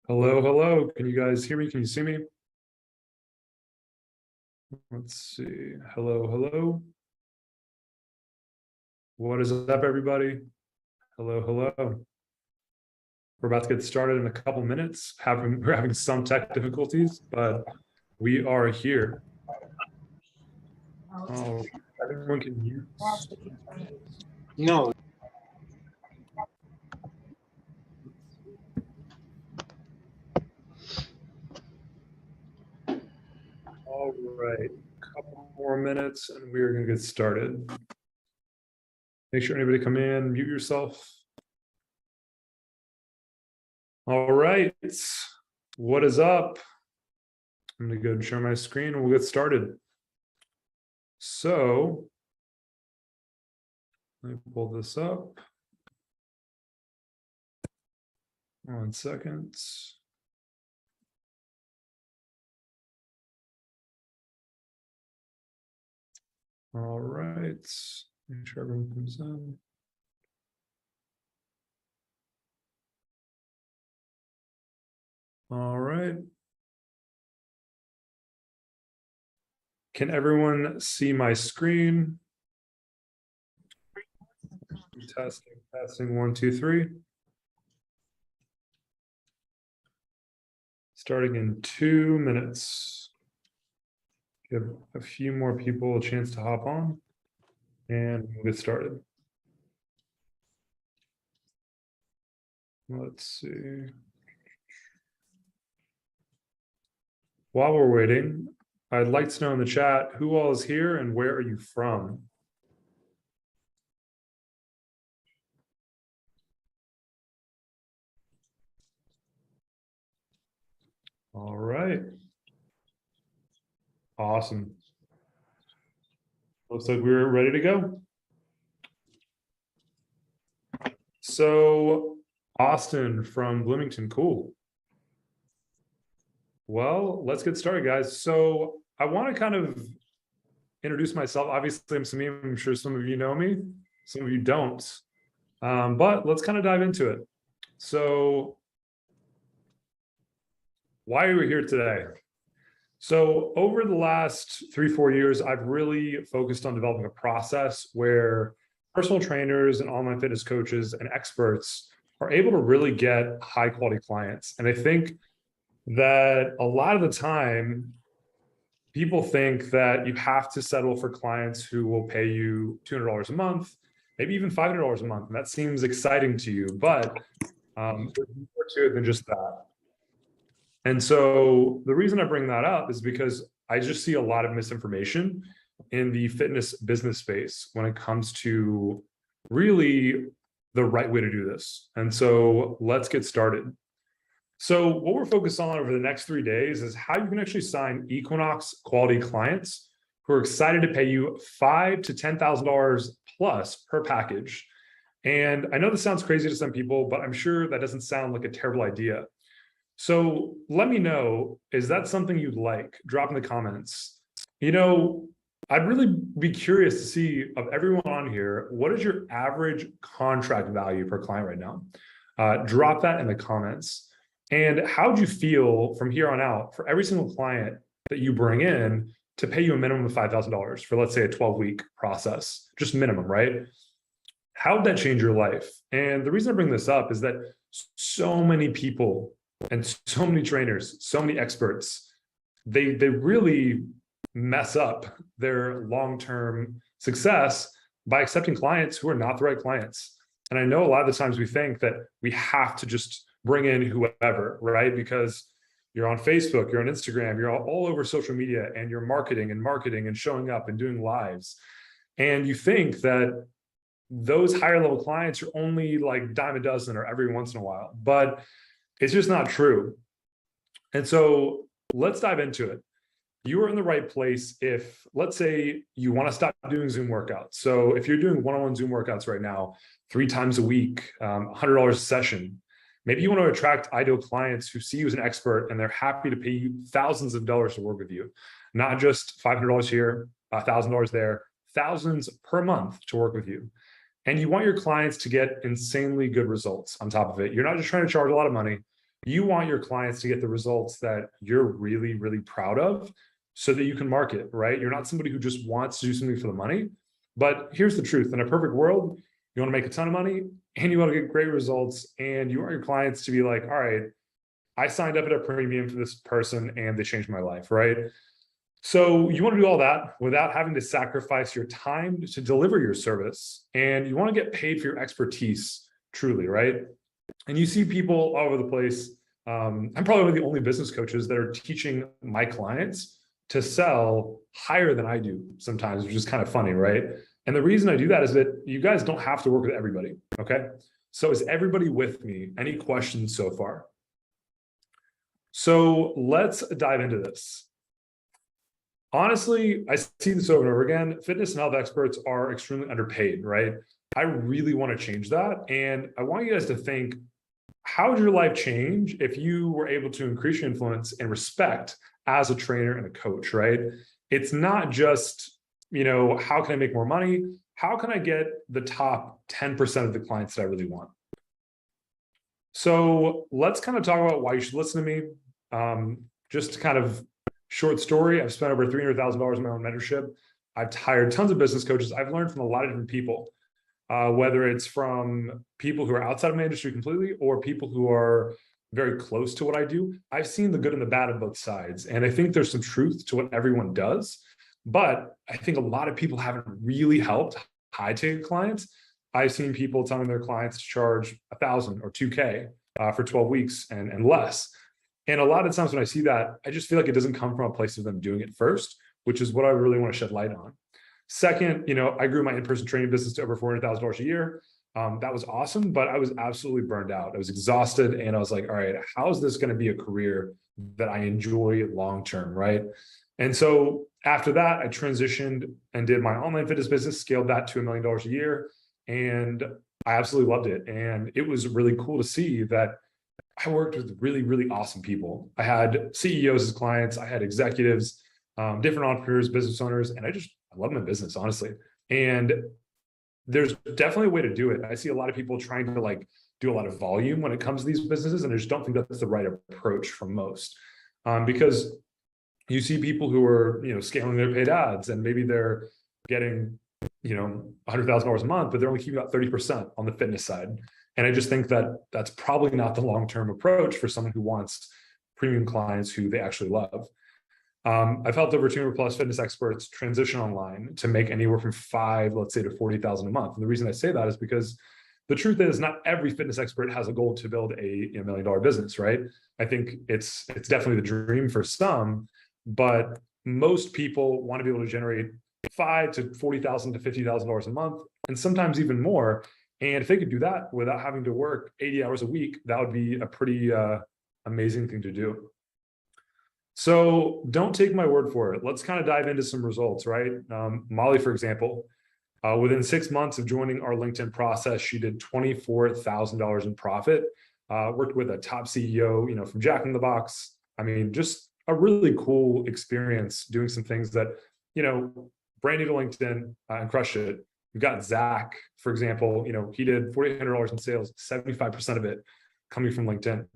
Hello, hello. Can you guys hear me? Can you see me? Let's see. Hello, hello. What is up, everybody? Hello, hello. We're about to get started in a couple minutes. We're having some tech difficulties, but we are here. Oh, everyone can use. No. All right, a couple more minutes and we are going to get started. Make sure anybody come in, mute yourself. All right, what is up? I'm going to go and share my screen and we'll get started. So, let me pull this up. 1 second. All right, make sure everyone comes in. All right. Can everyone see my screen? Testing, testing, 1, 2, 3. Starting in 2 minutes. Give a few more people a chance to hop on and we'll get started. Let's see. While we're waiting, I'd like to know in the chat who all is here and where are you from? All right. Awesome. Looks like we're ready to go. So, Austin from Bloomington, cool. Well, let's get started, guys. So I want to kind of introduce myself. Obviously, I'm Samim. I'm sure some of you know me, some of you don't. But let's kind of dive into it. So why are we here today? So over the last 3-4 years, I've really focused on developing a process where personal trainers and online fitness coaches and experts are able to really get high quality clients. And I think that a lot of the time, people think that you have to settle for clients who will pay you $200 a month, maybe even $500 a month. And that seems exciting to you, but there's more to it than just that. And so the reason I bring that up is because I just see a lot of misinformation in the fitness business space when it comes to really the right way to do this. And so let's get started. So what we're focused on over the next 3 days is how you can actually sign Equinox quality clients who are excited to pay you $5,000 to $10,000 plus per package. And I know this sounds crazy to some people, but I'm sure that doesn't sound like a terrible idea. So let me know, is that something you'd like? Drop in the comments. You know, I'd really be curious to see of everyone on here, what is your average contract value per client right now? Drop that in the comments. And how would you feel from here on out for every single client that you bring in to pay you a minimum of $5,000 for, let's say, a 12-week process, just minimum, right? How would that change your life? And the reason I bring this up is that so many people and so many trainers, so many experts, they really mess up their long-term success by accepting clients who are not the right clients. And I know a lot of the times we think that we have to just bring in whoever, right? Because you're on Facebook, you're on Instagram, you're all over social media, and you're marketing and showing up and doing lives. And you think that those higher level clients are only like dime a dozen or every once in a while, but it's just not true. And so let's dive into it. You are in the right place if, let's say, you want to stop doing Zoom workouts. So if you're doing one-on-one Zoom workouts right now, 3 times a week, $100 a session, maybe you want to attract ideal clients who see you as an expert and they're happy to pay you thousands of dollars to work with you, not just $500 here, $1,000 there, thousands per month to work with you. And you want your clients to get insanely good results on top of it. You're not just trying to charge a lot of money. You want your clients to get the results that you're really, really proud of so that you can market, right? You're not somebody who just wants to do something for the money. But here's the truth. In a perfect world, you want to make a ton of money and you want to get great results. And you want your clients to be like, all right, I signed up at a premium for this person and they changed my life, right? So you want to do all that without having to sacrifice your time to deliver your service. And you want to get paid for your expertise truly, right? And you see people all over the place. I'm probably one of the only business coaches that are teaching my clients to sell higher than I do sometimes, which is kind of funny, right? And the reason I do that is that you guys don't have to work with everybody, okay? So is everybody with me? Any questions so far? So let's dive into this. Honestly, I see this over and over again. Fitness and health experts are extremely underpaid, right? I really want to change that. And I want you guys to think, how would your life change if you were able to increase your influence and respect as a trainer and a coach, right? It's not just, how can I make more money? How can I get the top 10% of the clients that I really want? So let's kind of talk about why you should listen to me. Just kind of short story, I've spent over $300,000 in my own mentorship. I've hired tons of business coaches. I've learned from a lot of different people, whether it's from people who are outside of my industry completely or people who are very close to what I do. I've seen the good and the bad of both sides. And I think there's some truth to what everyone does. But I think a lot of people haven't really helped high ticket clients. I've seen people telling their clients to charge $1,000 or $2,000 for 12 weeks and less. And a lot of times when I see that, I just feel like it doesn't come from a place of them doing it first, which is what I really want to shed light on. Second, I grew my in-person training business to over $400,000 a year. That was awesome, but I was absolutely burned out. I was exhausted and I was like, all right, how is this going to be a career that I enjoy long-term, right? And so after that, I transitioned and did my online fitness business, scaled that to $1 million a year. And I absolutely loved it. And it was really cool to see that I worked with really, really awesome people. I had CEOs as clients. I had executives, different entrepreneurs, business owners, and I love my business, honestly. And there's definitely a way to do it. I see a lot of people trying to do a lot of volume when it comes to these businesses, and I just don't think that's the right approach for most. Because you see people who are, scaling their paid ads, and maybe they're getting, $100,000 a month, but they're only keeping about 30% on the fitness side. And I just think that that's probably not the long-term approach for someone who wants premium clients who they actually love. I've helped over 200 plus fitness experts transition online to make anywhere from let's say to 40,000 a month. And the reason I say that is because the truth is not every fitness expert has a goal to build a $1 million business, right? I think it's definitely the dream for some, but most people want to be able to generate $5,000 to $40,000 to $50,000 a month, and sometimes even more. And if they could do that without having to work 80 hours a week, that would be a pretty amazing thing to do. So don't take my word for it. Let's kind of dive into some results, right? Molly, for example, within 6 months of joining our LinkedIn process, she did $24,000 in profit, worked with a top CEO, from Jack in the Box. I mean, just a really cool experience doing some things that, brand new to LinkedIn and crushed it. We've got Zach, for example, he did $4,800 in sales, 75% of it coming from LinkedIn.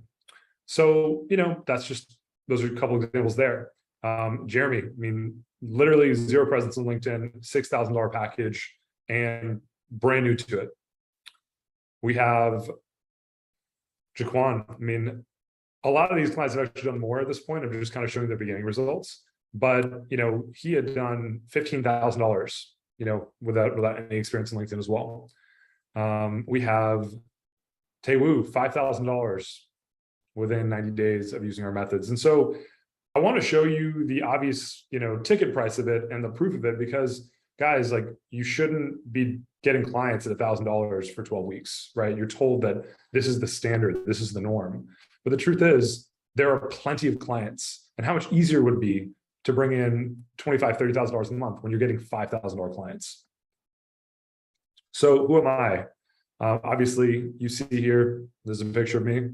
So, those are a couple of examples there. Jeremy, I mean, literally zero presence on LinkedIn, $6,000 package, and brand new to it. We have Jaquan. I mean, a lot of these clients have actually done more at this point. I'm just kind of showing their beginning results. But, he had done $15,000, without any experience in LinkedIn as well. We have Taewoo, $5,000 within 90 days of using our methods. And so I want to show you the obvious, ticket price of it and the proof of it, because guys, you shouldn't be getting clients at $1,000 for 12 weeks, right? You're told that this is the standard, this is the norm. But the truth is there are plenty of clients, and how much easier would it be to bring in $25,000, $30,000 a month when you're getting $5,000 clients? So who am I? Obviously you see here, there's a picture of me.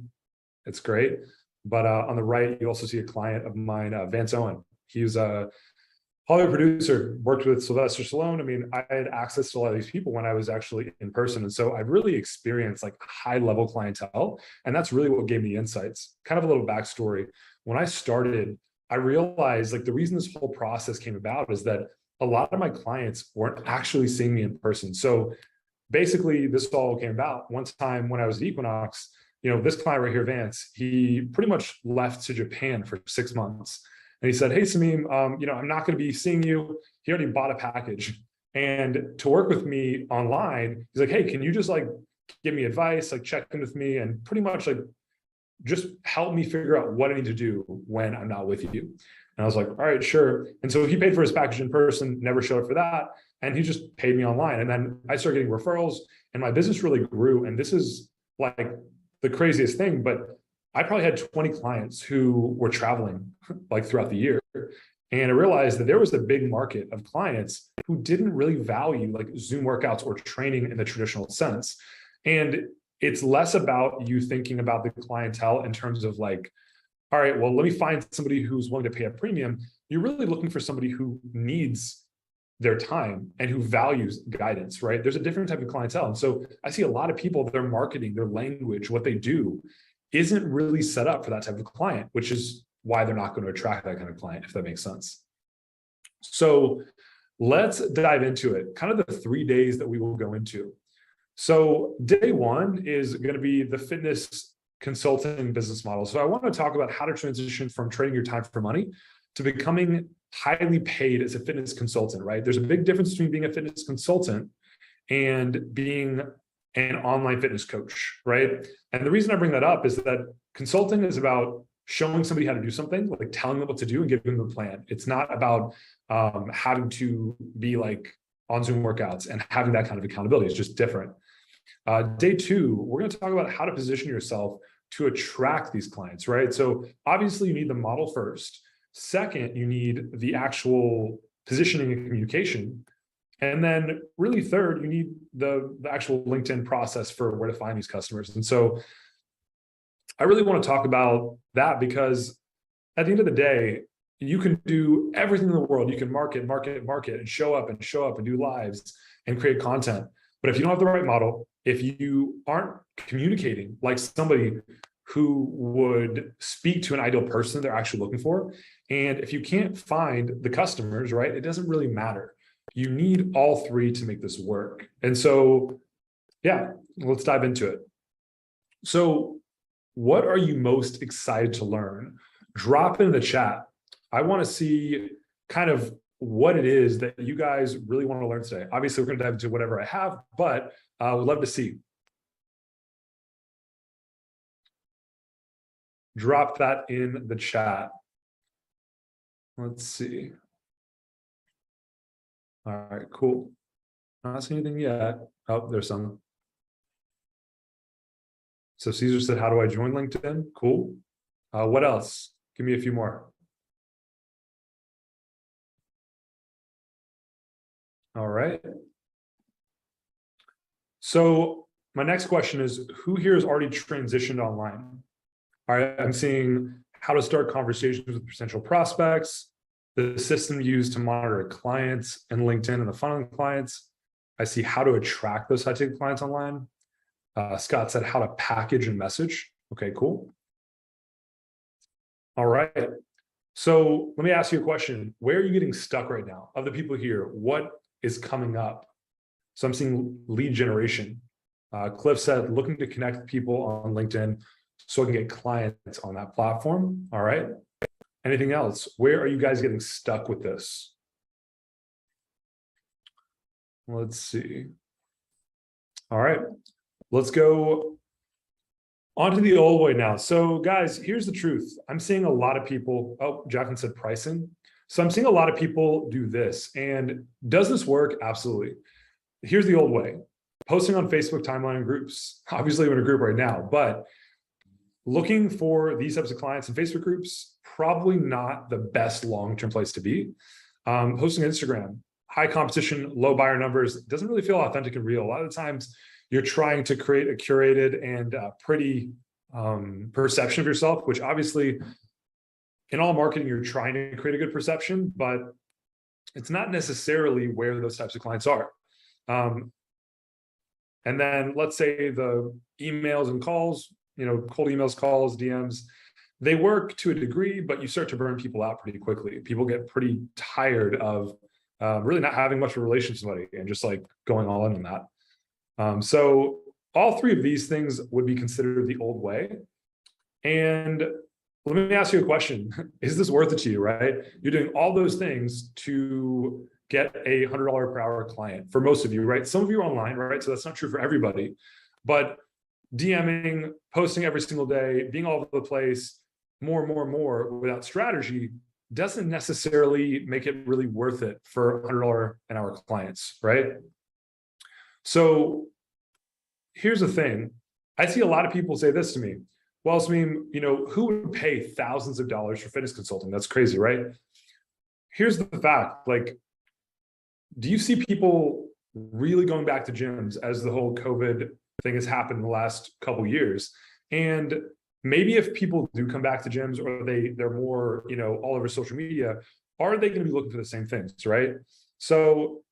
It's great. But on the right, you also see a client of mine, Vance Owen. He was Hollywood producer, worked with Sylvester Stallone. I mean, I had access to a lot of these people when I was actually in person. And so I really experienced like high level clientele. And that's really what gave me insights. Kind of a little backstory. When I started, I realized like the reason this whole process came about is that a lot of my clients weren't actually seeing me in person. So basically, this all came about one time when I was at Equinox. This client right here, Vance, he pretty much left to Japan for 6 months. And he said, "Hey, Samim, I'm not going to be seeing you." He already bought a package. And to work with me online, he's like, "Hey, can you just like give me advice, like check in with me and pretty much like just help me figure out what I need to do when I'm not with you." And I was like, "All right, sure." And so he paid for his package in person, never showed up for that. And he just paid me online. And then I started getting referrals and my business really grew. And this is like the craziest thing, but I probably had 20 clients who were traveling like throughout the year. And I realized that there was a big market of clients who didn't really value like Zoom workouts or training in the traditional sense. And it's less about you thinking about the clientele in terms of like, all right, well, let me find somebody who's willing to pay a premium. You're really looking for somebody who needs their time and who values guidance, right? There's a different type of clientele. And so I see a lot of people, their marketing, their language, what they do isn't really set up for that type of client, which is why they're not going to attract that kind of client, if that makes sense. So let's dive into it, kind of the 3 days that we will go into. So day one is going to be the fitness consulting business model. So I want to talk about how to transition from trading your time for money to becoming highly paid as a fitness consultant, right? There's a big difference between being a fitness consultant and being an online fitness coach, right? And the reason I bring that up is that consulting is about showing somebody how to do something, like telling them what to do and giving them a plan. It's not about having to be like on Zoom workouts and having that kind of accountability. It's just different. Day two, we're going to talk about how to position yourself to attract these clients, right? So obviously you need the model first. Second, you need the actual positioning and communication. And then really third, you need the actual LinkedIn process for where to find these customers. And so I really want to talk about that because at the end of the day, you can do everything in the world. You can market, and show up and do lives and create content. But if you don't have the right model, if you aren't communicating like somebody who would speak to an ideal person they're actually looking for, and if you can't find the customers, right, it doesn't really matter. You need all three to make this work. And so, yeah, let's dive into it. So what are you most excited to learn? Drop it in the chat. I want to see kind of what it is that you guys really want to learn today. Obviously, we're going to dive into whatever I have, but I would love to see. Drop that in the chat. Let's see. All right, cool. Not seeing anything yet. Oh, there's some. So Caesar said, how do I join LinkedIn? Cool. What else? Give me a few more. All right. So my next question is, who here has already transitioned online? All right, I'm seeing how to start conversations with potential prospects, the system used to monitor clients and LinkedIn and the funnel clients. I see how to attract those high-ticket clients online. Scott said how to package and message. Okay, cool. All right. So let me ask you a question. Where are you getting stuck right now? Of the people here, what is coming up? So I'm seeing lead generation. Cliff said, looking to connect people on LinkedIn so I can get clients on that platform. All right. Anything else? Where are you guys getting stuck with this? Let's see. All right. Let's go onto the old way now. So guys, here's the truth. I'm seeing a lot of people, oh, Jacqueline said pricing. So I'm seeing a lot of people do this. And does this work? Absolutely. Here's the old way. Posting on Facebook timeline and groups. Obviously, we're in a group right now, but looking for these types of clients in Facebook groups, probably not the best long-term place to be. Posting on Instagram, high competition, low buyer numbers, doesn't really feel authentic and real. A lot of the times you're trying to create a curated and pretty perception of yourself, which obviously in all marketing, you're trying to create a good perception, but it's not necessarily where those types of clients are. And then let's say the emails and calls, cold emails, calls, DMs, they work to a degree, but you start to burn people out pretty quickly. People get pretty tired of really not having much of a relationship with somebody and just like going all in on that. So all three of these things would be considered the old way. And let me ask you a question. Is this worth it to you, right? You're doing all those things to get a $100 per hour client for most of you, right? Some of you are online, right? So that's not true for everybody, but DMing, posting every single day, being all over the place, more without strategy doesn't necessarily make it really worth it for $100 an hour clients, right? So here's the thing. I see a lot of people say this to me. Well, Sameem, who would pay thousands of dollars for fitness consulting? That's crazy, right? Here's the fact, like, do you see people really going back to gyms as the whole COVID thing has happened in the last couple of years? And maybe if people do come back to gyms or they're more, all over social media, are they going to be looking for the same things, right? So,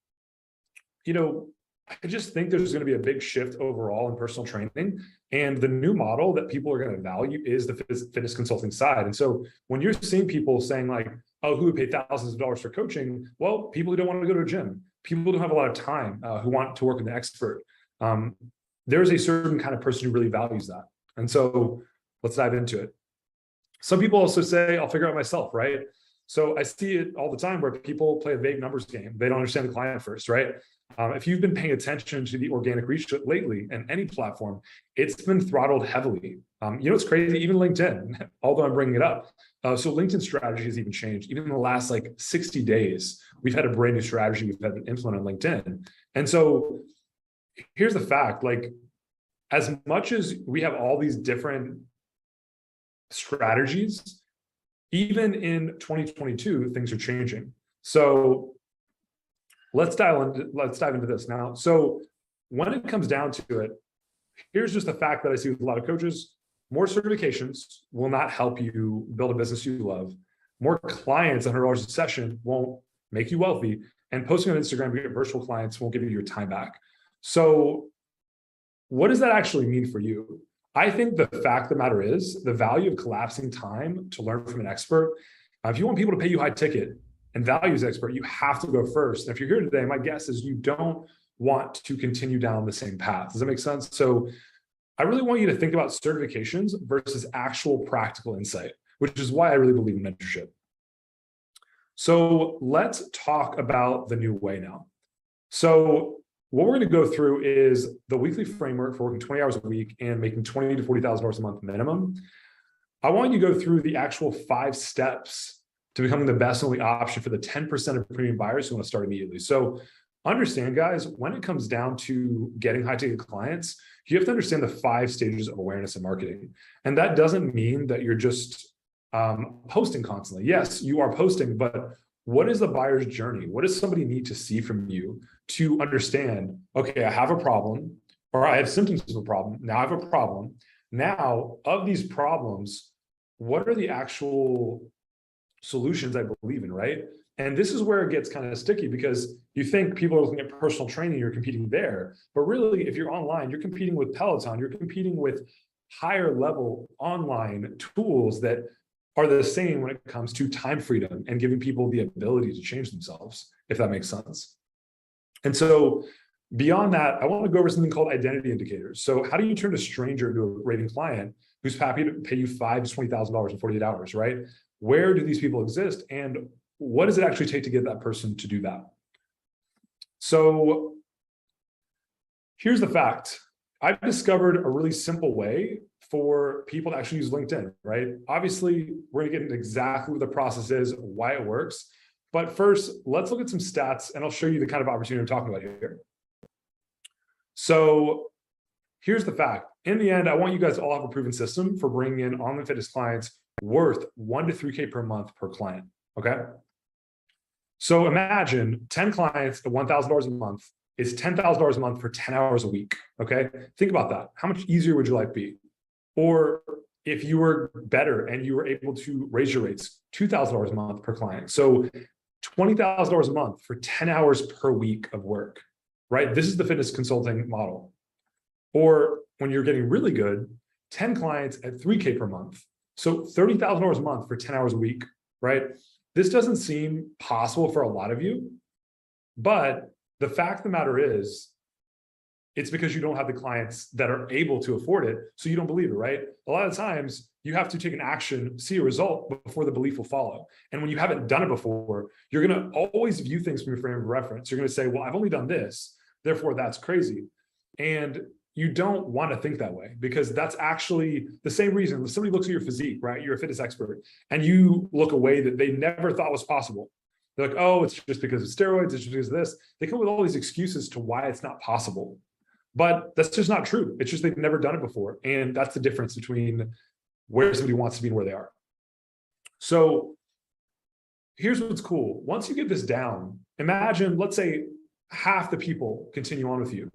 I just think there's going to be a big shift overall in personal training. And the new model that people are going to value is the fitness consulting side. And so when you're seeing people saying like, oh, who would pay thousands of dollars for coaching? Well, people who don't want to go to a gym, people who don't have a lot of time, who want to work with an expert. There's a certain kind of person who really values that. And so let's dive into it. Some people also say, I'll figure it out myself, right? So I see it all the time where people play a vague numbers game. They don't understand the client first, right? If you've been paying attention to the organic reach lately and any platform, it's been throttled heavily. It's crazy, even LinkedIn, although I'm bringing it up. So LinkedIn strategy has even changed. Even in the last 60 days, we've had a brand new strategy we've had to implement on LinkedIn. And so here's the fact, as much as we have all these different strategies, even in 2022, things are changing. So let's dive into this now. So when it comes down to it, here's just the fact that I see with a lot of coaches: more certifications will not help you build a business you love. More clients, $100 a session, won't make you wealthy. And posting on Instagram to get virtual clients won't give you your time back. So what does that actually mean for you? I think the fact of the matter is the value of collapsing time to learn from an expert. If you want people to pay you high ticket and value as an expert, you have to go first. And if you're here today, my guess is you don't want to continue down the same path. Does that make sense? So I really want you to think about certifications versus actual practical insight, which is why I really believe in mentorship. So let's talk about the new way now. So what we're going to go through is the weekly framework for working 20 hours a week and making $20,000 to $40,000 a month minimum. I want you to go through the actual 5 steps to becoming the best and only option for the 10% of premium buyers who want to start immediately. So understand, guys, when it comes down to getting high ticket clients, you have to understand the 5 stages of awareness and marketing. And that doesn't mean that you're just posting constantly. Yes, you are posting, but what is the buyer's journey? What does somebody need to see from you to understand, okay, I have a problem, or I have symptoms of a problem. Now I have a problem. Now, of these problems, what are the actual solutions I believe in, right? And this is where it gets kind of sticky, because you think people are looking at personal training, you're competing there. But really, if you're online, you're competing with Peloton, you're competing with higher level online tools that are the same when it comes to time freedom and giving people the ability to change themselves, if that makes sense. And so beyond that, I want to go over something called identity indicators. So how do you turn a stranger into a raving client who's happy to pay you $5,000 to $20,000 in 48 hours, right? Where do these people exist? And what does it actually take to get that person to do that? So here's the fact. I've discovered a really simple way for people to actually use LinkedIn, right? Obviously, we're gonna get into exactly what the process is, why it works. But first, let's look at some stats and I'll show you the kind of opportunity I'm talking about here. So here's the fact. In the end, I want you guys to all have a proven system for bringing in online fitness clients worth $1,000 to $3,000 per month per client, okay? So imagine 10 clients at $1,000 a month is $10,000 a month for 10 hours a week, okay? Think about that. How much easier would your life be? Or if you were better and you were able to raise your rates, $2,000 a month per client. So $20,000 a month for 10 hours per week of work, right? This is the fitness consulting model. Or when you're getting really good, 10 clients at 3K per month. So $30,000 a month for 10 hours a week, right? This doesn't seem possible for a lot of you, but the fact of the matter is, it's because you don't have the clients that are able to afford it, so you don't believe it, right? A lot of times you have to take an action, see a result before the belief will follow. And when you haven't done it before, you're going to always view things from your frame of reference. You're going to say, well, I've only done this, therefore that's crazy. And you don't want to think that way, because that's actually the same reason. When somebody looks at your physique, right? You're a fitness expert and you look a way that they never thought was possible. They're like, oh, it's just because of steroids, it's just because of this. They come up with all these excuses to why it's not possible. But that's just not true. It's just they've never done it before. And that's the difference between where somebody wants to be and where they are. So here's what's cool. Once you get this down, imagine, let's say half the people continue on with you.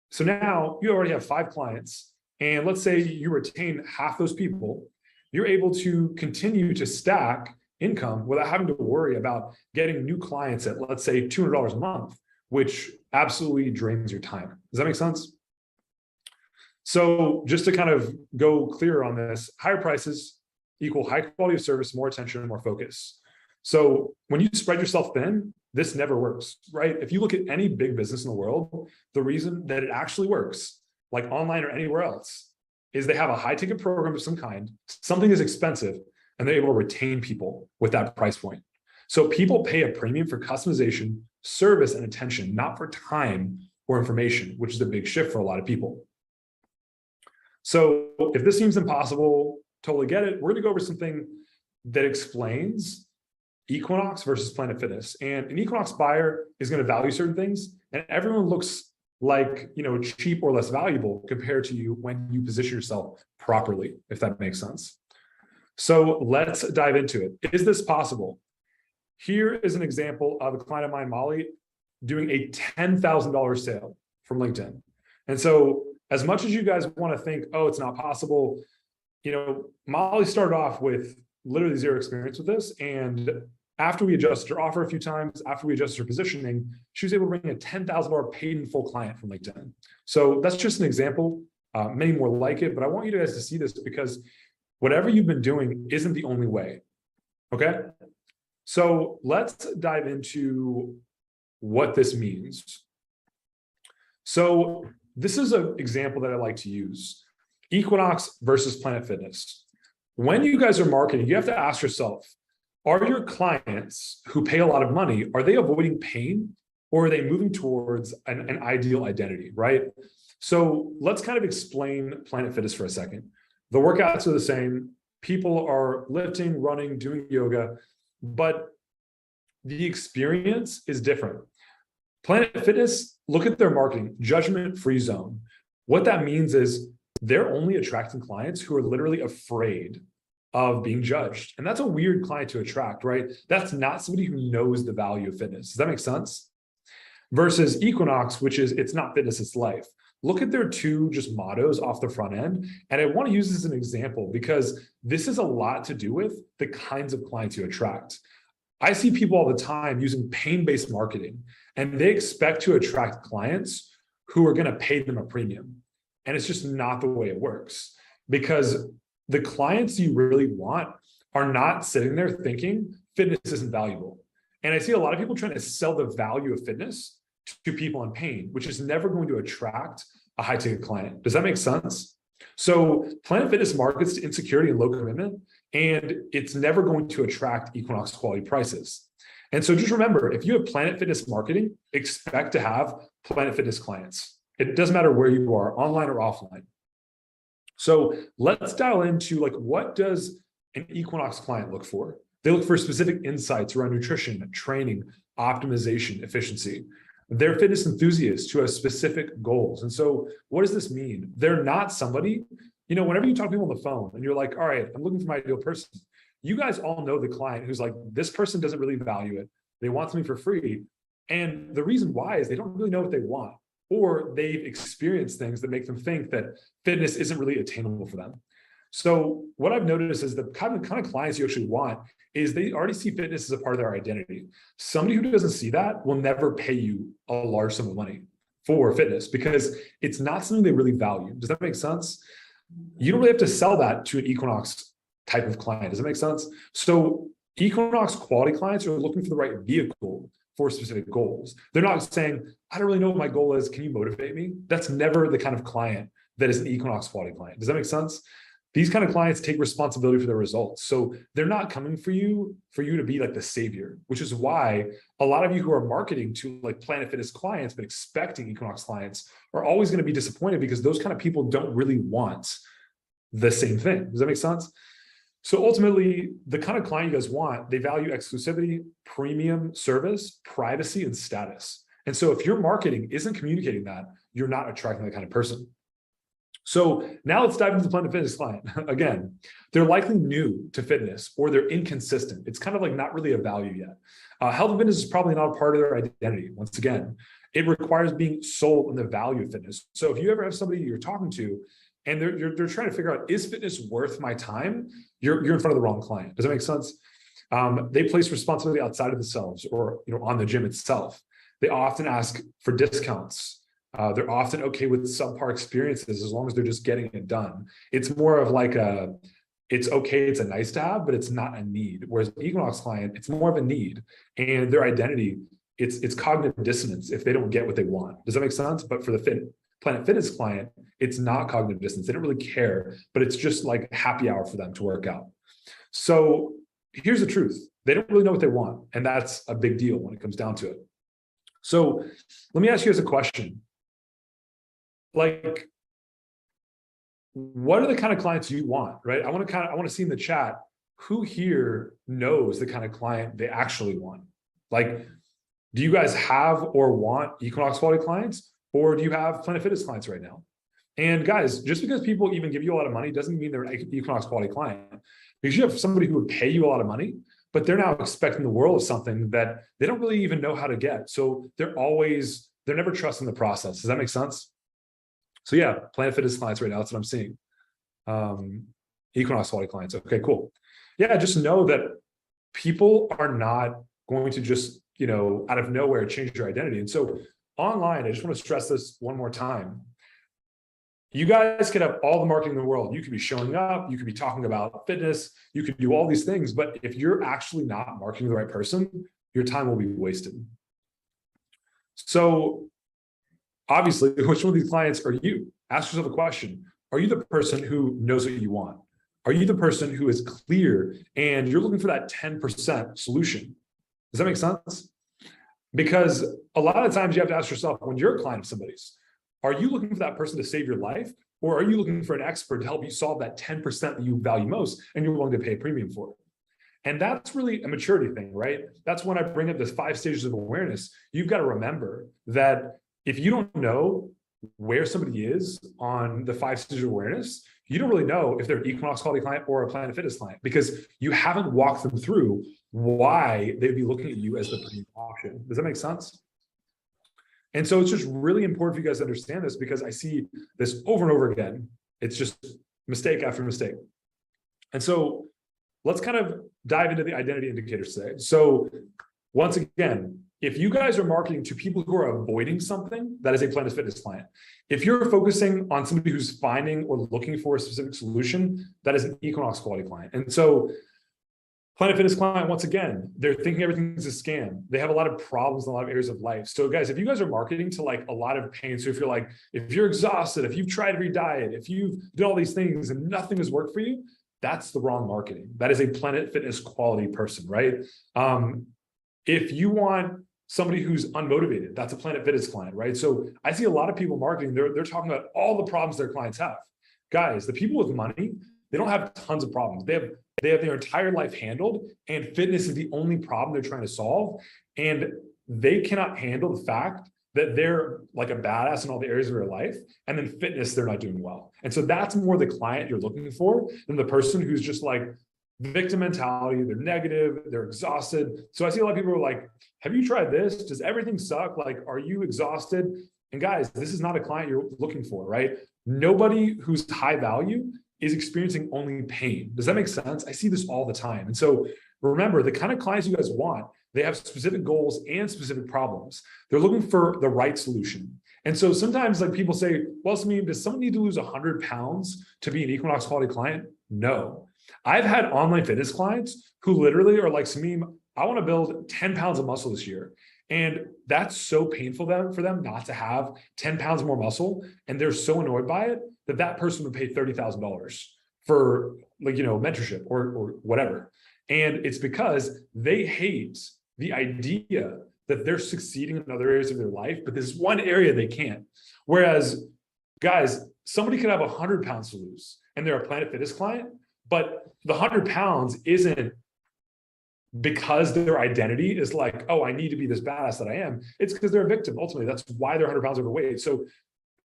So now you already have 5 clients. And let's say you retain half those people. You're able to continue to stack income without having to worry about getting new clients at, let's say, $200 a month, which absolutely drains your time. Does that make sense? So just to kind of go clear on this, higher prices equal high quality of service, more attention, and more focus. So when you spread yourself thin, this never works, right? If you look at any big business in the world, the reason that it actually works, like online or anywhere else, is they have a high ticket program of some kind, something is expensive, and they're able to retain people with that price point. So people pay a premium for customization, service, and attention, not for time or information, which is a big shift for a lot of people. So if this seems impossible, totally get it. We're going to go over something that explains Equinox versus Planet Fitness. And an Equinox buyer is going to value certain things, and everyone looks like, cheap or less valuable compared to you when you position yourself properly, if that makes sense. So let's dive into it. Is this possible? Here is an example of a client of mine, Molly, doing a $10,000 sale from LinkedIn. And so as much as you guys want to think, oh, it's not possible, Molly started off with literally zero experience with this. And after we adjusted her offer a few times, after we adjusted her positioning, she was able to bring a $10,000 paid in full client from LinkedIn. So that's just an example, many more like it, but I want you guys to see this because whatever you've been doing isn't the only way, okay? So let's dive into what this means. So this is an example that I like to use. Equinox versus Planet Fitness. When you guys are marketing, you have to ask yourself, are your clients who pay a lot of money, are they avoiding pain or are they moving towards an ideal identity, right? So let's kind of explain Planet Fitness for a second. The workouts are the same. People are lifting, running, doing yoga, but the experience is different. Planet Fitness, look at their marketing, judgment-free zone. What that means is they're only attracting clients who are literally afraid of being judged. And that's a weird client to attract, right? That's not somebody who knows the value of fitness. Does that make sense? Versus Equinox, which is, it's not fitness, it's life. Look at their two just mottos off the front end. And I want to use this as an example because this is a lot to do with the kinds of clients you attract. I see people all the time using pain-based marketing, and they expect to attract clients who are going to pay them a premium. And it's just not the way it works, because the clients you really want are not sitting there thinking fitness isn't valuable. And I see a lot of people trying to sell the value of fitness to people in pain, which is never going to attract a high ticket client. Does that make sense? So Planet Fitness markets to insecurity and low commitment, and it's never going to attract Equinox quality prices. And so just remember, if you have Planet Fitness marketing, expect to have Planet Fitness clients. It doesn't matter where you are, online or offline. So let's dial into what does an Equinox client look for? They look for specific insights around nutrition, training, optimization, efficiency. They're fitness enthusiasts who have specific goals. And so what does this mean? They're not somebody, whenever you talk to people on the phone and you're like, all right, I'm looking for my ideal person. You guys all know the client who's like, this person doesn't really value it. They want something for free. And the reason why is they don't really know what they want, or they've experienced things that make them think that fitness isn't really attainable for them. So what I've noticed is the kind of clients you actually want is they already see fitness as a part of their identity. Somebody who doesn't see that will never pay you a large sum of money for fitness because it's not something they really value. Does that make sense? You don't really have to sell that to an Equinox type of client. Does that make sense? So Equinox quality clients are looking for the right vehicle for specific goals. They're not saying, I don't really know what my goal is. Can you motivate me? That's never the kind of client that is an Equinox quality client. Does that make sense? These kind of clients take responsibility for their results. So they're not coming for you to be like the savior, which is why a lot of you who are marketing to like Planet Fitness clients, but expecting Equinox clients are always going to be disappointed because those kind of people don't really want the same thing. Does that make sense? So ultimately, the kind of client you guys want, they value exclusivity, premium service, privacy, and status. And so if your marketing isn't communicating that, you're not attracting that kind of person. So now let's dive into the Planet Fitness client. Again, they're likely new to fitness or they're inconsistent. It's kind of like not really a value yet. Health and fitness is probably not a part of their identity. Once again, it requires being sold in the value of fitness. So if you ever have somebody you're talking to and they're trying to figure out, is fitness worth my time? You're in front of the wrong client. Does that make sense? They place responsibility outside of themselves or on the gym itself. They often ask for discounts. They're often okay with subpar experiences as long as they're just getting it done. It's more of like it's okay, it's a nice to have, but it's not a need. Whereas the Equinox client, it's more of a need. And their identity, it's cognitive dissonance if they don't get what they want. Does that make sense? But for the Planet Fitness client, it's not cognitive dissonance. They don't really care, but it's just like happy hour for them to work out. So here's the truth. They don't really know what they want. And that's a big deal when it comes down to it. So let me ask you guys a question. Like, what are the kind of clients you want, right? I want to see in the chat who here knows the kind of client they actually want. Like, do you guys have or want Equinox quality clients, or do you have Planet Fitness clients right now? And guys, just because people even give you a lot of money doesn't mean they're an Equinox quality client. Because you have somebody who would pay you a lot of money, but they're now expecting the world of something that they don't really even know how to get. So they're never trusting the process. Does that make sense? So yeah, Planet Fitness clients right now, that's what I'm seeing. Equinox quality clients. Okay, cool. Yeah, just know that people are not going to just, out of nowhere change your identity. And so online, I just want to stress this one more time. You guys could have all the marketing in the world. You could be showing up, you could be talking about fitness, you could do all these things, but if you're actually not marketing the right person, your time will be wasted. So obviously, which one of these clients are you? Ask yourself a question. Are you the person who knows what you want? Are you the person who is clear and you're looking for that 10% solution? Does that make sense? Because a lot of times you have to ask yourself, when you're a client of somebody's, are you looking for that person to save your life? Or are you looking for an expert to help you solve that 10% that you value most and you're willing to pay a premium for it? And that's really a maturity thing, right? That's when I bring up this 5 stages of awareness. You've got to remember that if you don't know where somebody is on the 5 stages of awareness, you don't really know if they're an Equinox quality client or a Planet Fitness client because you haven't walked them through why they'd be looking at you as the premium option. Does that make sense? And so it's just really important for you guys to understand this because I see this over and over again. It's just mistake after mistake. And so let's kind of dive into the identity indicators today. So once again, if you guys are marketing to people who are avoiding something, that is a Planet Fitness client. If you're focusing on somebody who's finding or looking for a specific solution, that is an Equinox quality client. And so Planet Fitness client, once again, they're thinking everything's a scam. They have a lot of problems in a lot of areas of life. So guys, if you guys are marketing to like a lot of pain, so if you're exhausted, if you've tried every diet, if you've done all these things and nothing has worked for you, that's the wrong marketing. That is a Planet Fitness quality person, right? If you want somebody who's unmotivated, that's a Planet Fitness client, right? So I see a lot of people marketing, they're talking about all the problems their clients have. Guys, the people with money, they don't have tons of problems. They have their entire life handled, and fitness is the only problem they're trying to solve. And they cannot handle the fact that they're like a badass in all the areas of their life, and then fitness, they're not doing well. And so that's more the client you're looking for than the person who's just like victim mentality, they're negative, they're exhausted. So I see a lot of people who are like, have you tried this? Does everything suck? Like, are you exhausted? And guys, this is not a client you're looking for, right? Nobody who's high value is experiencing only pain. Does that make sense? I see this all the time. And so remember, the kind of clients you guys want, they have specific goals and specific problems. They're looking for the right solution. And so sometimes like people say, well, Sameem, does someone need to lose 100 pounds to be an Equinox quality client? No. I've had online fitness clients who literally are like, Sameem, I want to build 10 pounds of muscle this year. And that's so painful for them not to have 10 pounds more muscle. And they're so annoyed by it that that person would pay $30,000 for like, mentorship or whatever. And it's because they hate the idea that they're succeeding in other areas of their life, but this one area they can't. Whereas, guys, somebody could have 100 pounds to lose and they're a Planet Fitness client, but the 100 pounds isn't because their identity is like, oh, I need to be this badass that I am. It's because they're a victim. Ultimately, that's why they're 100 pounds overweight. So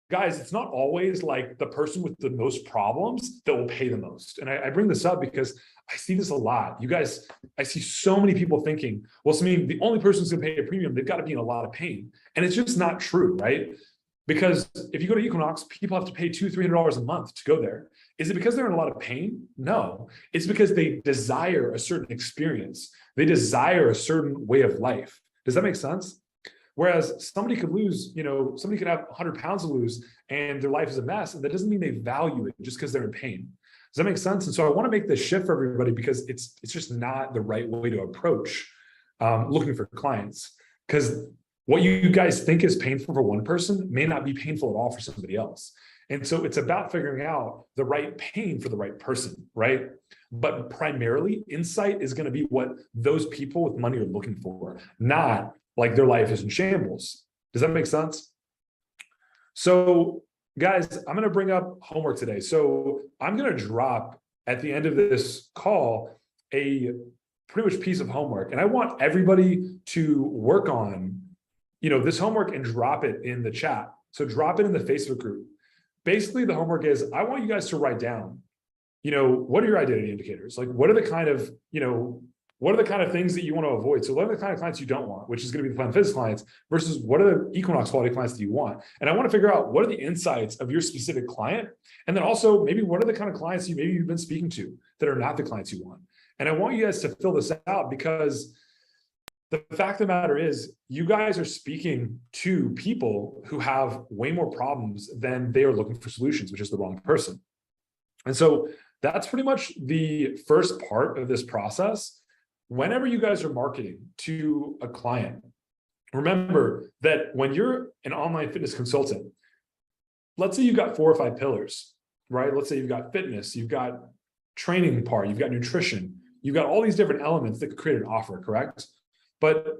guys, it's not always like the person with the most problems that will pay the most. And I bring this up because I see this a lot. You guys, I see so many people thinking, well, Sameem, the only person who's going to pay a premium, they've got to be in a lot of pain. And it's just not true, right? Because if you go to Equinox, people have to pay $200, $300 a month to go there. Is it because they're in a lot of pain? No, it's because they desire a certain experience. They desire a certain way of life. Does that make sense? Whereas somebody could lose, somebody could have 100 pounds to lose and their life is a mess. And that doesn't mean they value it just because they're in pain. Does that make sense? And so I want to make this shift for everybody because it's just not the right way to approach looking for clients. Because what you guys think is painful for one person may not be painful at all for somebody else. And so it's about figuring out the right pain for the right person, right? But primarily, insight is going to be what those people with money are looking for, not like their life is in shambles. Does that make sense? So guys, I'm going to bring up homework today. So I'm going to drop at the end of this call a pretty much piece of homework. And I want everybody to work on, this homework and drop it in the chat. So drop it in the Facebook group. Basically, the homework is I want you guys to write down, what are your identity indicators? Like, what are the kind of, what are the kind of things that you want to avoid? So what are the kind of clients you don't want, which is going to be the Planet Fitness clients versus what are the Equinox quality clients that you want? And I want to figure out what are the insights of your specific client. And then also maybe what are the kind of clients you've been speaking to that are not the clients you want? And I want you guys to fill this out because the fact of the matter is you guys are speaking to people who have way more problems than they are looking for solutions, which is the wrong person. And so that's pretty much the first part of this process. Whenever you guys are marketing to a client, remember that when you're an online fitness consultant, let's say you've got 4 or 5 pillars, right? Let's say you've got fitness, you've got training part, you've got nutrition, you've got all these different elements that could create an offer, correct? But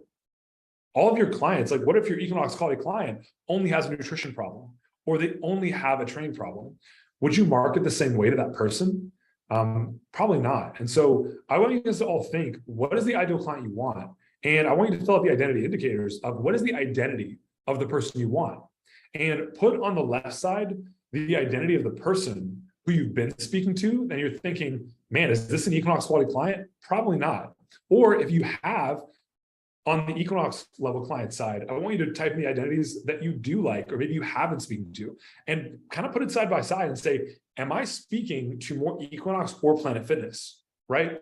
all of your clients, like what if your Equinox quality client only has a nutrition problem or they only have a training problem? Would you market the same way to that person? Probably not. And so I want you guys to all think, what is the ideal client you want? And I want you to fill out the identity indicators of what is the identity of the person you want. And put on the left side, the identity of the person who you've been speaking to. And you're thinking, man, is this an Equinox quality client? Probably not. Or if you have, on the Equinox level client side, I want you to type in the identities that you do like, or maybe you haven't speaking to, and kind of put it side by side and say, am I speaking to more Equinox or Planet Fitness, right?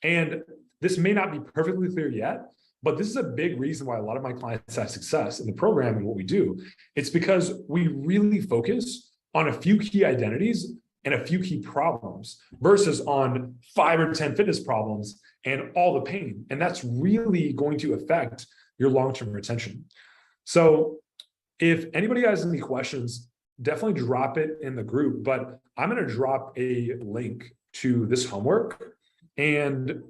And this may not be perfectly clear yet, but this is a big reason why a lot of my clients have success in the program and what we do. It's because we really focus on a few key identities and a few key problems versus on 5 or 10 fitness problems and all the pain. And that's really going to affect your long-term retention. So if anybody has any questions, definitely drop it in the group, but I'm going to drop a link to this homework and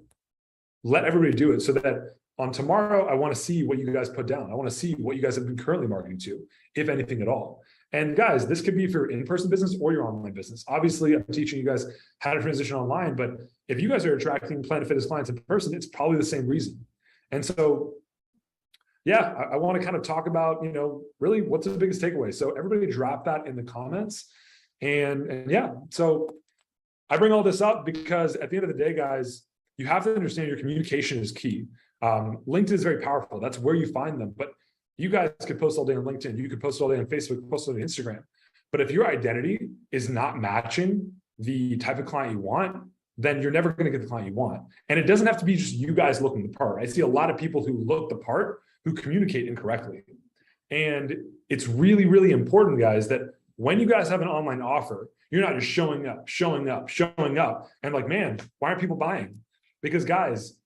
let everybody do it so that on tomorrow, I want to see what you guys put down. I want to see what you guys have been currently marketing to, if anything at all. And guys, this could be for your in-person business or your online business. Obviously, I'm teaching you guys how to transition online, but if you guys are attracting Planet Fitness clients in person, it's probably the same reason. And so, yeah, I want to kind of talk about, really what's the biggest takeaway. So everybody drop that in the comments. And yeah, so I bring all this up because at the end of the day, guys, you have to understand your communication is key. LinkedIn is very powerful. That's where you find them. But you guys could post all day on LinkedIn. You could post all day on Facebook, post all day on Instagram. But if your identity is not matching the type of client you want, then you're never going to get the client you want. And it doesn't have to be just you guys looking the part. I see a lot of people who look the part who communicate incorrectly. And it's really, really important, guys, that when you guys have an online offer, you're not just showing up. And like, man, why aren't people buying? Because guys,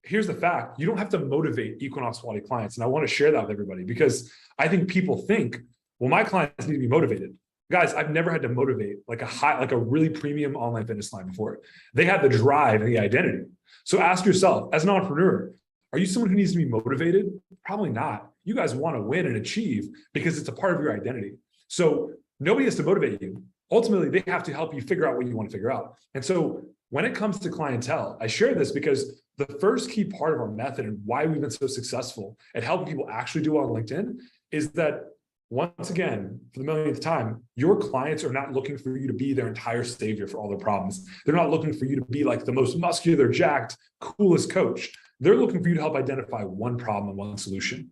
here's the fact. You don't have to motivate Equinox quality clients. And I want to share that with everybody because I think people think, well, my clients need to be motivated. Guys, I've never had to motivate like a really premium online fitness client before. They had the drive and the identity. So ask yourself, as an entrepreneur, are you someone who needs to be motivated? Probably not. You guys want to win and achieve because it's a part of your identity. So nobody has to motivate you. Ultimately, they have to help you figure out what you want to figure out. And so when it comes to clientele, I share this because the first key part of our method and why we've been so successful at helping people actually do well on LinkedIn is that, once again, for the millionth time, your clients are not looking for you to be their entire savior for all their problems. They're not looking for you to be like the most muscular, jacked, coolest coach. They're looking for you to help identify one problem and one solution.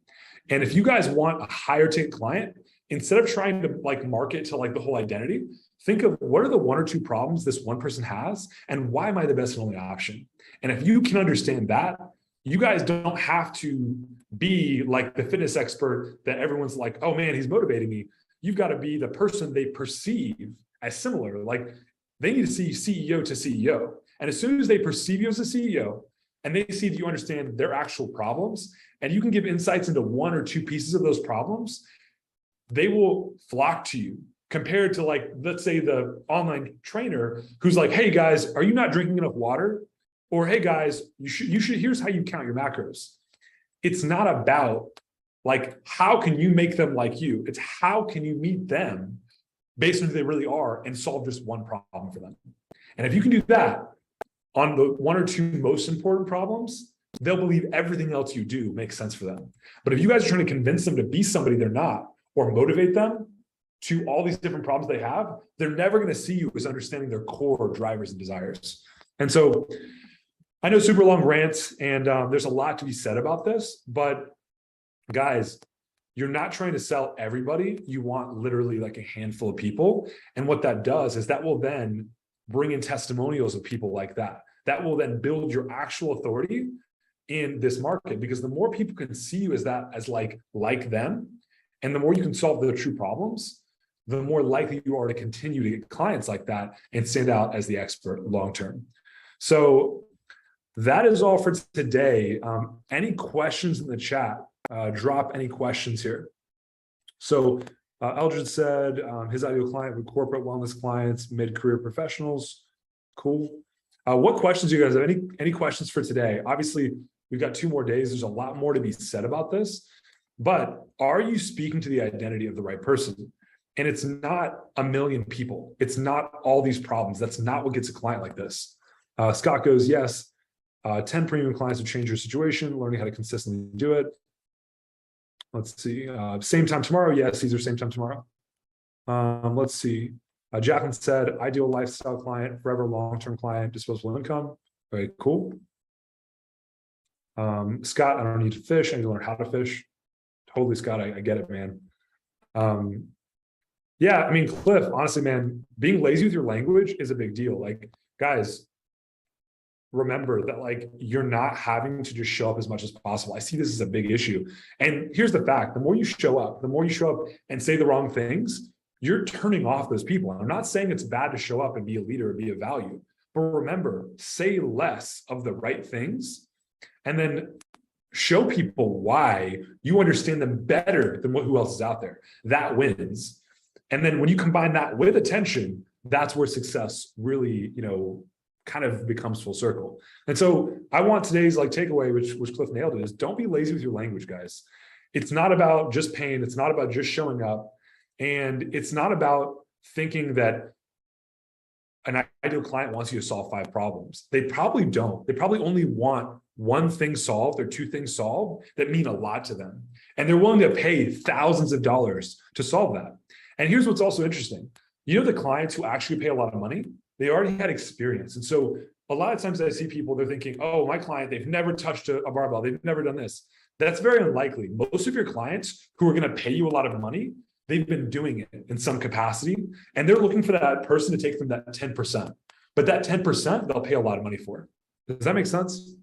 And if you guys want a higher ticket client, instead of trying to like market to like the whole identity, think of what are the one or two problems this one person has and why am I the best and only option? And if you can understand that, you guys don't have to be like the fitness expert that everyone's like, oh man, he's motivating me. You've got to be the person they perceive as similar. Like they need to see CEO to CEO. And as soon as they perceive you as a CEO and they see that you understand their actual problems and you can give insights into one or two pieces of those problems, they will flock to you compared to like, let's say the online trainer who's like, hey guys, are you not drinking enough water? Or, hey guys, you should, here's how you count your macros. It's not about like, how can you make them like you? It's how can you meet them based on who they really are and solve just one problem for them. And if you can do that on the one or two most important problems, they'll believe everything else you do makes sense for them. But if you guys are trying to convince them to be somebody they're not, or motivate them to all these different problems they have, they're never going to see you as understanding their core drivers and desires. And so I know super long rants and there's a lot to be said about this, but guys, you're not trying to sell everybody. You want literally like a handful of people. And what that does is that will then bring in testimonials of people like that. That will then build your actual authority in this market, because the more people can see you as that, as like them, and the more you can solve their true problems, the more likely you are to continue to get clients like that and stand out as the expert long-term. So that is all for today. Any questions in the chat? Drop any questions here. So Eldred said his ideal client would corporate wellness clients, mid-career professionals. Cool. What questions do you guys have? Any questions for today? Obviously, we've got 2 more days. There's a lot more to be said about this. But are you speaking to the identity of the right person? And it's not a million people. It's not all these problems. That's not what gets a client like this. Scott goes, yes. 10 premium clients to change your situation, learning how to consistently do it. Let's see. Same time tomorrow. Yes, these are same time tomorrow. Let's see. Jacqueline said, ideal lifestyle client, forever long-term client, disposable income. Very cool. Scott, I don't need to fish. I need to learn how to fish. Totally, Scott. I get it, man. Yeah, I mean, Cliff, honestly, man, being lazy with your language is a big deal. Like, guys, remember that like you're not having to just show up as much as possible. I see this as a big issue. And here's the fact, the more you show up and say the wrong things, you're turning off those people. And I'm not saying it's bad to show up and be a leader and be of value, but remember, say less of the right things and then show people why you understand them better than who else is out there. That wins. And then when you combine that with attention, that's where success really, kind of becomes full circle. And so I want today's like takeaway, which Cliff nailed it, is don't be lazy with your language, guys. It's not about just pain. It's not about just showing up. And it's not about thinking that an ideal client wants you to solve 5 problems. They probably don't. They probably only want one thing solved or 2 things solved that mean a lot to them. And they're willing to pay thousands of dollars to solve that. And here's what's also interesting. The clients who actually pay a lot of money, they already had experience. And so a lot of times I see people, they're thinking, oh, my client, they've never touched a barbell. They've never done this. That's very unlikely. Most of your clients who are going to pay you a lot of money, they've been doing it in some capacity, and they're looking for that person to take them that 10%. But that 10%, they'll pay a lot of money for. Does that make sense?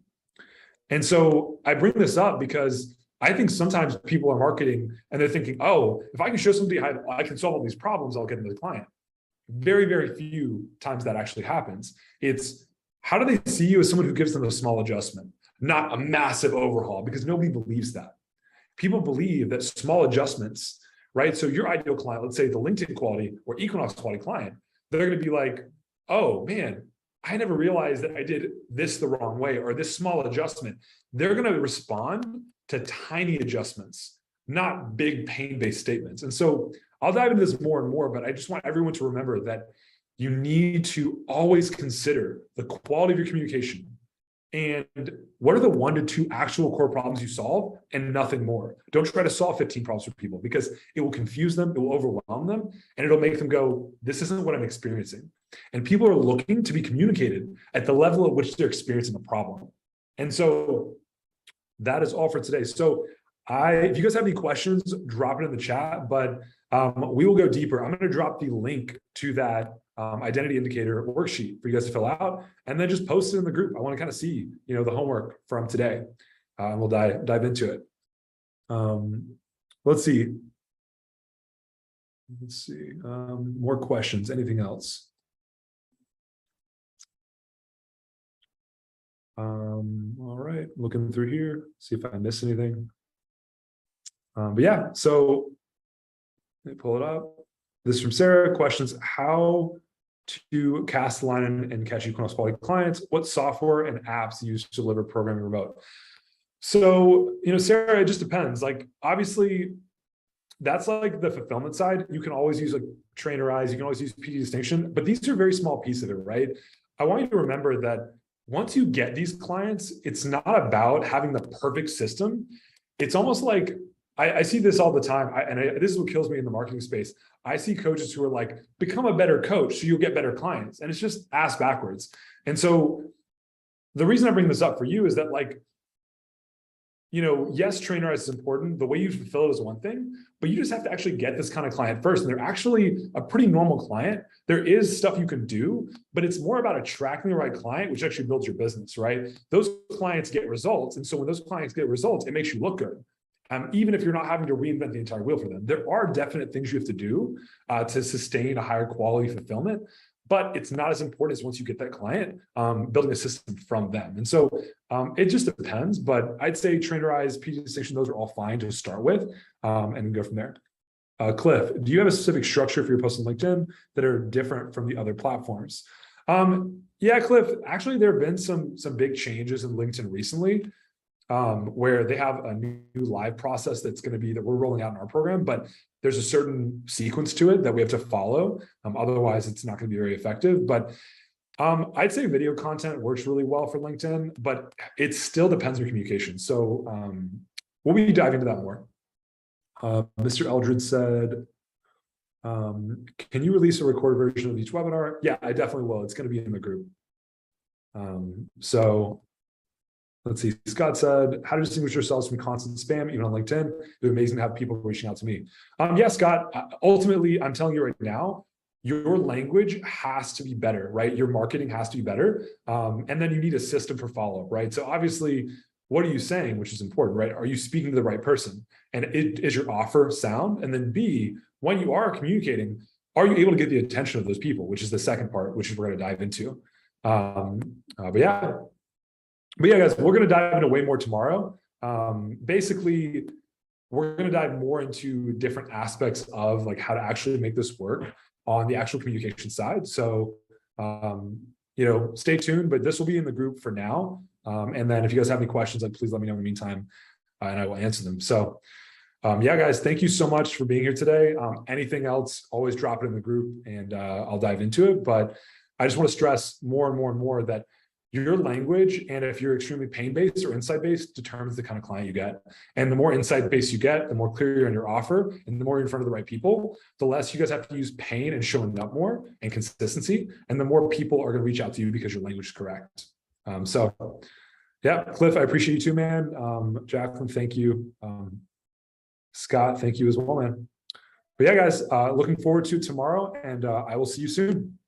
And so I bring this up because I think sometimes people are marketing and they're thinking, oh, if I can show somebody how I can solve all these problems, I'll get them to the client. Very, very few times that actually happens. It's how do they see you as someone who gives them a small adjustment, not a massive overhaul, because nobody believes that. People believe that small adjustments, right? So your ideal client, let's say the LinkedIn quality or Equinox quality client, they're going to be like, oh man, I never realized that I did this the wrong way or this small adjustment. They're going to respond to tiny adjustments, not big pain-based statements. And so I'll dive into this more and more, but I just want everyone to remember that you need to always consider the quality of your communication and what are the 1 to 2 actual core problems you solve and nothing more. Don't try to solve 15 problems for people because it will confuse them, it will overwhelm them, and it'll make them go, this isn't what I'm experiencing. And people are looking to be communicated at the level at which they're experiencing the problem. And so that is all for today. So if you guys have any questions, drop it in the chat, but we will go deeper. I'm going to drop the link to that identity indicator worksheet for you guys to fill out, and then just post it in the group. I want to kind of see, the homework from today. And we'll dive into it. Let's see. More questions. Anything else? All right, looking through here, see if I missed anything. But yeah, so let me pull it up. This is from Sarah. Questions: how to cast the line and catch Equinox quality clients? What software and apps use to deliver programming remote? So, Sarah, it just depends. Like, obviously, that's like the fulfillment side. You can always use like Trainerize, you can always use PD Distinction, but these are a very small piece of it, right? I want you to remember that once you get these clients, it's not about having the perfect system. It's almost like, I see this all the time, this is what kills me in the marketing space. I see coaches who are like, become a better coach so you'll get better clients. And it's just ass backwards. And so the reason I bring this up for you is that, like, yes, Trainerize is important. The way you fulfill it is one thing, but you just have to actually get this kind of client first. And they're actually a pretty normal client. There is stuff you can do, but it's more about attracting the right client, which actually builds your business, right? Those clients get results. And so when those clients get results, it makes you look good. Even if you're not having to reinvent the entire wheel for them, there are definite things you have to do to sustain a higher quality fulfillment, but it's not as important as once you get that client, building a system from them. And so it just depends, but I'd say Trainerize, PD Distinction, those are all fine to start with, and go from there. Cliff, do you have a specific structure for your posts on LinkedIn that are different from the other platforms? Yeah, Cliff, actually, there have been some big changes in LinkedIn recently, where they have a new live process that we're rolling out in our program, but there's a certain sequence to it that we have to follow. Otherwise, it's not going to be very effective. But I'd say video content works really well for LinkedIn, but it still depends on communication. So we'll be diving into that more. Mr. Eldred said, can you release a recorded version of each webinar? Yeah, I definitely will. It's going to be in the group. So let's see. Scott said, how to distinguish yourselves from constant spam, even on LinkedIn? It's amazing to have people reaching out to me. Yeah, Scott, ultimately, I'm telling you right now, your language has to be better, right? Your marketing has to be better. And then you need a system for follow-up, right? So obviously, what are you saying, which is important, right? Are you speaking to the right person? And is your offer sound? And then B, when you are communicating, are you able to get the attention of those people, which is the second part, which is we're going to dive into. But yeah, guys, we're going to dive into way more tomorrow. Basically, we're going to dive more into different aspects of like how to actually make this work on the actual communication side. So, stay tuned, but this will be in the group for now. And then if you guys have any questions, then please let me know in the meantime, and I will answer them. So, yeah, guys, thank you so much for being here today. Anything else, always drop it in the group and I'll dive into it. But I just want to stress more and more and more that your language, and if you're extremely pain-based or insight-based, determines the kind of client you get. And the more insight-based you get, the more clear you're on your offer, and the more you're in front of the right people, the less you guys have to use pain and showing up more and consistency, and the more people are going to reach out to you because your language is correct. So, yeah, Cliff, I appreciate you too, man. Jacqueline, thank you. Scott, thank you as well, man. But yeah, guys, looking forward to tomorrow, and I will see you soon.